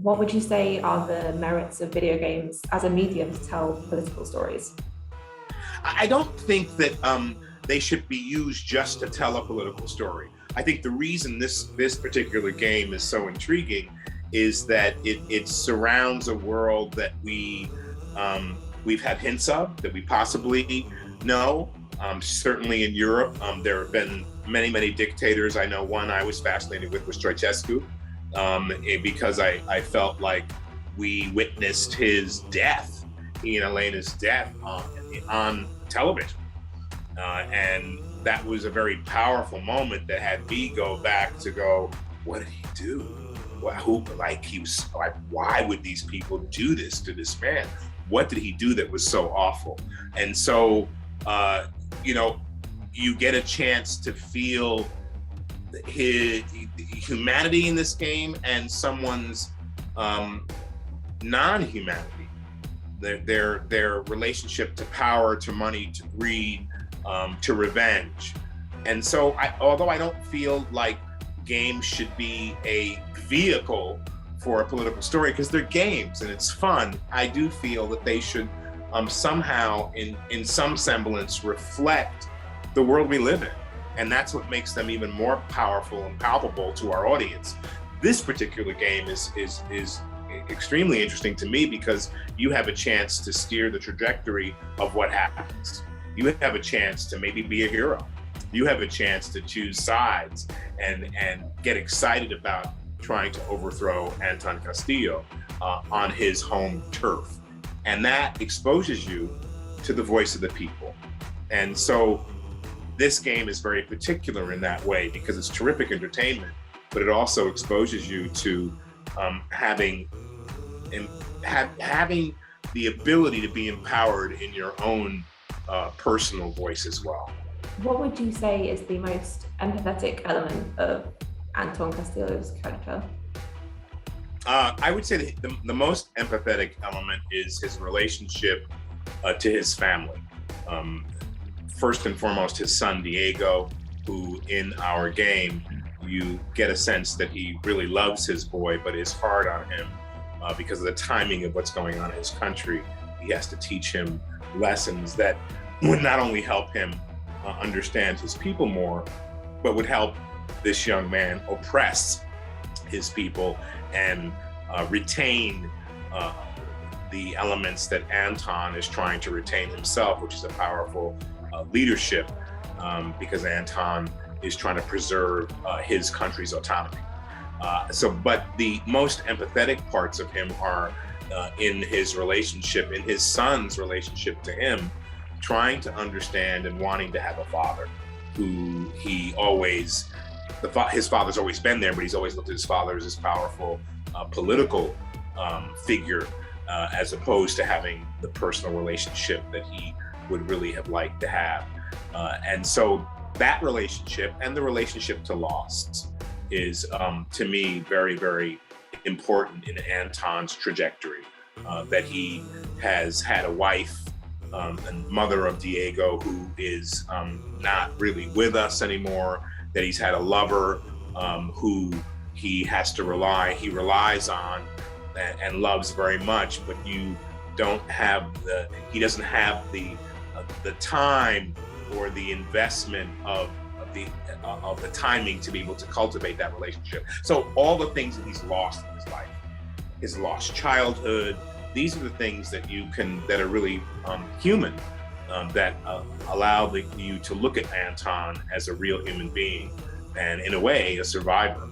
What would you say are the merits of video games as a medium to tell political stories? I don't think that they should be used just to tell a political story. I think the reason this particular game is so intriguing is that it surrounds a world that we've had hints of, that we possibly know. Certainly in Europe, there have been many dictators. I know one I was fascinated with was Ceausescu, because I felt like we witnessed his death, Ian Elena's death on television. And that was a very powerful moment that had me go back to go, what did he do? Why would these people do this to this man? What did he do that was so awful? And so, you get a chance to feel his humanity in this game and someone's non-humanity, their relationship to power, to money, to greed, to revenge. And so although I don't feel like games should be a vehicle for a political story, because they're games and it's fun, I do feel that they should somehow in some semblance reflect the world we live in. And that's what makes them even more powerful and palpable to our audience. This particular game is extremely interesting to me because you have a chance to steer the trajectory of what happens. You have a chance to maybe be a hero. You have a chance to choose sides and get excited about trying to overthrow Anton Castillo on his home turf. And that exposes you to the voice of the people. And so this game is very particular in that way because it's terrific entertainment, but it also exposes you to having the ability to be empowered in your own personal voice as well. What would you say is the most empathetic element of Anton Castillo's character? I would say the most empathetic element is his relationship to his family. First and foremost, his son, Diego, who in our game, you get a sense that he really loves his boy, but is hard on him because of the timing of what's going on in his country. He has to teach him lessons that would not only help him understand his people more, but would help this young man oppress his people and retain the elements that Anton is trying to retain himself, which is a powerful leadership, because Anton is trying to preserve his country's autonomy. But the most empathetic parts of him are in his relationship, in his son's relationship to him, trying to understand and wanting to have a father who his father's always been there, but he's always looked at his father as this powerful political figure, as opposed to having the personal relationship that he would really have liked to have. And so that relationship and the relationship to loss is, to me, very important in Anton's trajectory, that he has had a wife and mother of Diego who is not really with us anymore, that he's had a lover who he relies on and loves very much, but he doesn't have the time or the investment of the timing to be able to cultivate that relationship. So all the things that he's lost in his life, his lost childhood, these are the things that are really human, that allow you to look at Anton as a real human being and, in a way, a survivor.